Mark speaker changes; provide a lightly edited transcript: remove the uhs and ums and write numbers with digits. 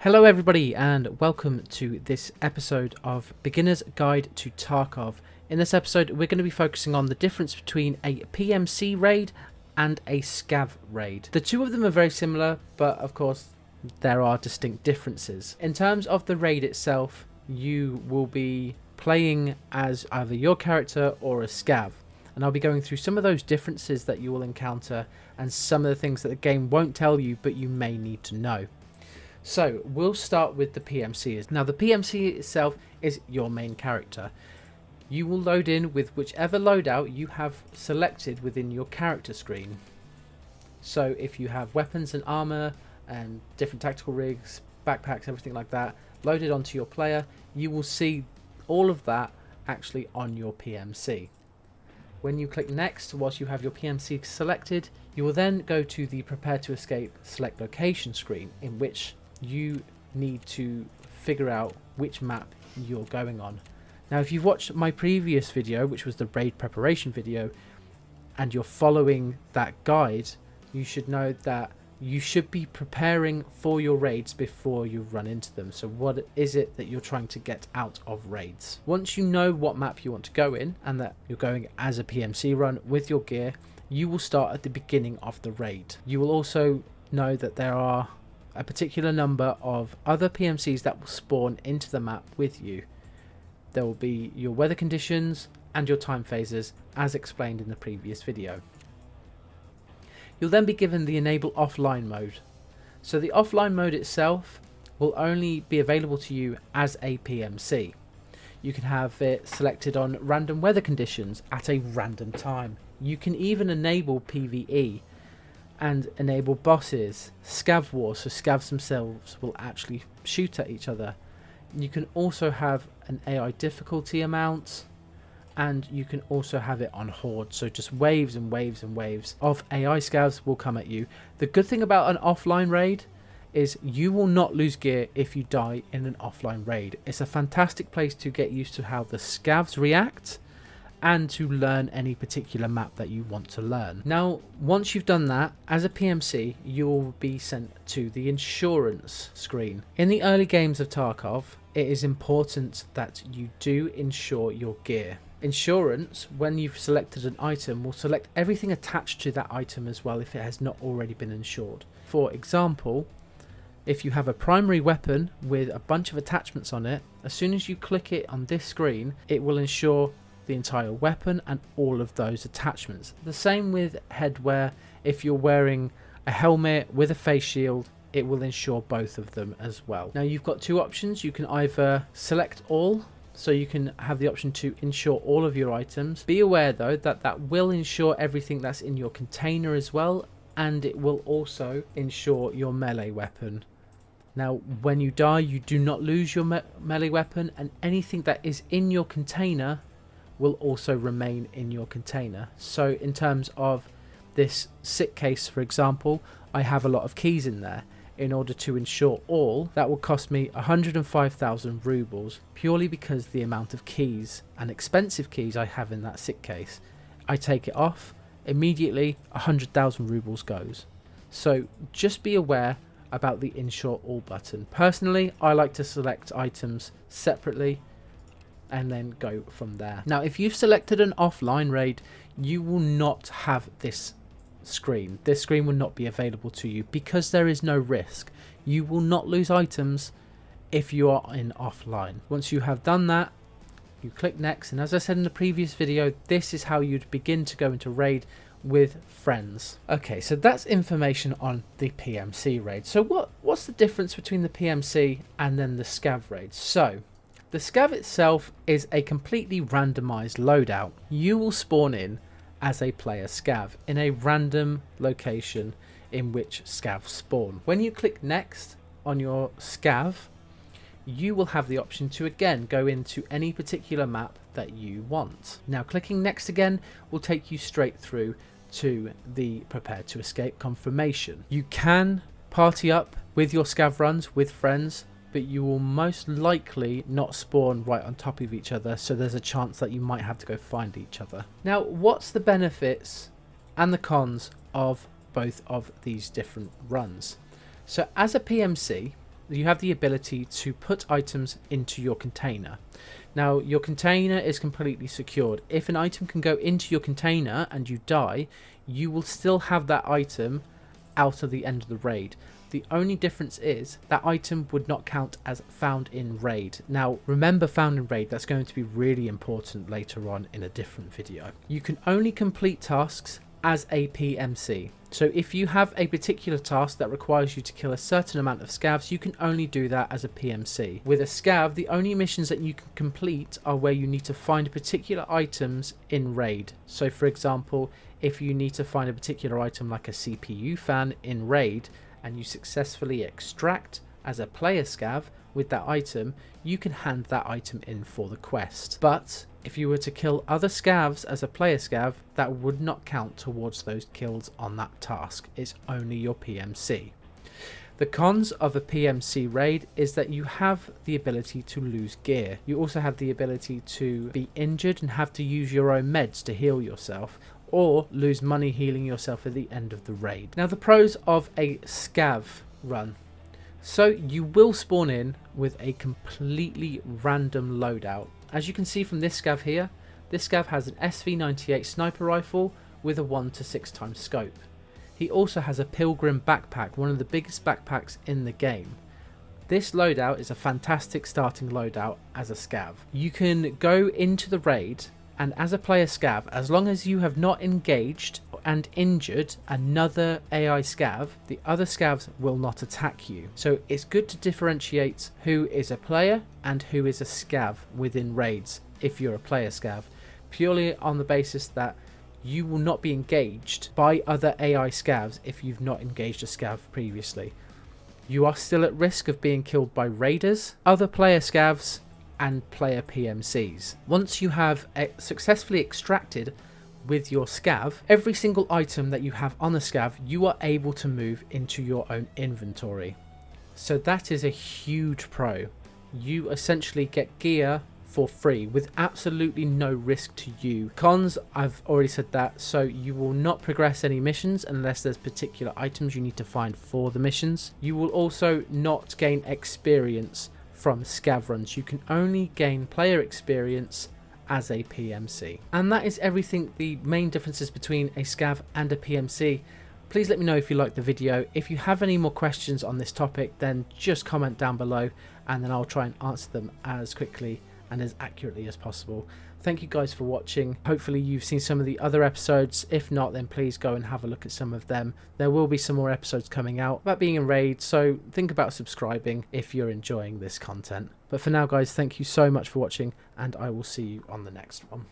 Speaker 1: Hello everybody and welcome to this episode of Beginner's Guide to Tarkov. In this episode we're going to be focusing on the difference between a PMC raid and a Scav raid. The two of them are very similar, but of course there are distinct differences. In terms of the raid itself, you will be playing as either your character or a Scav, and I'll be going through some of those differences that you will encounter and some of the things that the game won't tell you but you may need to know. So we'll start with the PMC. Now the PMC itself is your main character. You will load in with whichever loadout you have selected within your character screen. So if you have weapons and armor and different tactical rigs, backpacks, everything like that loaded onto your player, you will see all of that actually on your PMC. When you click next, whilst you have your PMC selected, you will then go to the Prepare to Escape Select Location screen, in which you need to figure out which map you're going on. Now if you've watched my previous video, which was the raid preparation video, and you're following that guide, you should know that you should be preparing for your raids before you run into them. So what is it that you're trying to get out of raids? Once you know what map you want to go in and that you're going as a PMC run with your gear, you will start at the beginning of the raid. You will also know that there are a particular number of other PMCs that will spawn into the map with you. There will be your weather conditions and your time phases as explained in the previous video. You'll then be given the enable offline mode. So the offline mode itself will only be available to you as a PMC. You can have it selected on random weather conditions at a random time. You can even enable PvE and enable bosses, Scav wars, so Scavs themselves will actually shoot at each other. You can also have an AI difficulty amount, and you can also have it on horde, so just waves and waves and waves of AI Scavs will come at you. The good thing about an offline raid is you will not lose gear if you die in an offline raid. It's a fantastic place to get used to how the Scavs react and to learn any particular map that you want to learn. Now once you've done that, as a PMC you will be sent to the insurance screen. In the early games of Tarkov, it is important that you do insure your gear. Insurance, when you've selected an item, will select everything attached to that item as well if it has not already been insured. For example, if you have a primary weapon with a bunch of attachments on it, as soon as you click it on this screen, it will insure the entire weapon and all of those attachments. The same with headwear. If you're wearing a helmet with a face shield, it will insure both of them as well. Now you've got two options. You can either select all, so you can have the option to insure all of your items. Be aware though that that will insure everything that's in your container as well, and it will also insure your melee weapon. Now when you die, you do not lose your melee weapon, and anything that is in your container will also remain in your container. So in terms of this sick case, for example, I have a lot of keys in there. In order to insure all, that will cost me 105,000 rubles, purely because the amount of keys and expensive keys I have in that sick case. I take it off, immediately 100,000 rubles goes. So just be aware about the insure all button. Personally, I like to select items separately and then go from there. Now if you've selected an offline raid, you will not have this screen. This screen will not be available to you because there is no risk. You will not lose items if you are in offline. Once you have done that, you click next, and as I said in the previous video, this is how you'd begin to go into raid with friends. Okay, so that's information on the PMC raid. So what's the difference between the PMC and then the Scav raid? So the Scav itself is a completely randomized loadout. You will spawn in as a player Scav in a random location in which Scavs spawn. When you click next on your Scav, you will have the option to again go into any particular map that you want. Now clicking next again will take you straight through to the Prepare to Escape confirmation. You can party up with your Scav runs with friends, but you will most likely not spawn right on top of each other, so there's a chance that you might have to go find each other. Now what's the benefits and the cons of both of these different runs? So as a PMC, you have the ability to put items into your container. Now, your container is completely secured. If an item can go into your container and you die, you will still have that item out of the end of the raid. The only difference is that item would not count as found in raid. Now, remember, found in raid, that's going to be really important later on in a different video. You can only complete tasks as a PMC. So if you have a particular task that requires you to kill a certain amount of scavs, you can only do that as a PMC. With a scav, the only missions that you can complete are where you need to find particular items in raid. So for example, if you need to find a particular item like a CPU fan in raid and you successfully extract as a player scav with that item, you can hand that item in for the quest. But if you were to kill other scavs as a player scav, that would not count towards those kills on that task. It's only your PMC. The cons of a PMC raid is that you have the ability to lose gear. You also have the ability to be injured and have to use your own meds to heal yourself, or lose money healing yourself at the end of the raid. Now, the pros of a scav run. So you will spawn in with a completely random loadout. As you can see from this scav here, this scav has an SV98 sniper rifle with a 1 to 6 times scope. He also has a Pilgrim backpack, one of the biggest backpacks in the game. This loadout is a fantastic starting loadout as a scav. You can go into the raid, and as a player scav, as long as you have not engaged and injured another AI scav, the other scavs will not attack you. So it's good to differentiate who is a player and who is a scav within raids if you're a player scav, purely on the basis that you will not be engaged by other AI scavs if you've not engaged a scav previously. You are still at risk of being killed by raiders, other player scavs, and player PMCs. Once you have successfully extracted with your scav, every single item that you have on the scav, you are able to move into your own inventory. So that is a huge pro. You essentially get gear for free with absolutely no risk to you. Cons, I've already said that, so you will not progress any missions unless there's particular items you need to find for the missions. You will also not gain experience from scav runs. You can only gain player experience as a PMC. And that is everything, the main differences between a scav and a PMC. Please let me know if you liked the video. If you have any more questions on this topic, then just comment down below and then I'll try and answer them as quickly and as accurately as possible. Thank you guys for watching. Hopefully you've seen some of the other episodes. If not, then please go and have a look at some of them. There will be some more episodes coming out about being in raid, so think about subscribing if you're enjoying this content. But for now guys, thank you so much for watching and I will see you on the next one.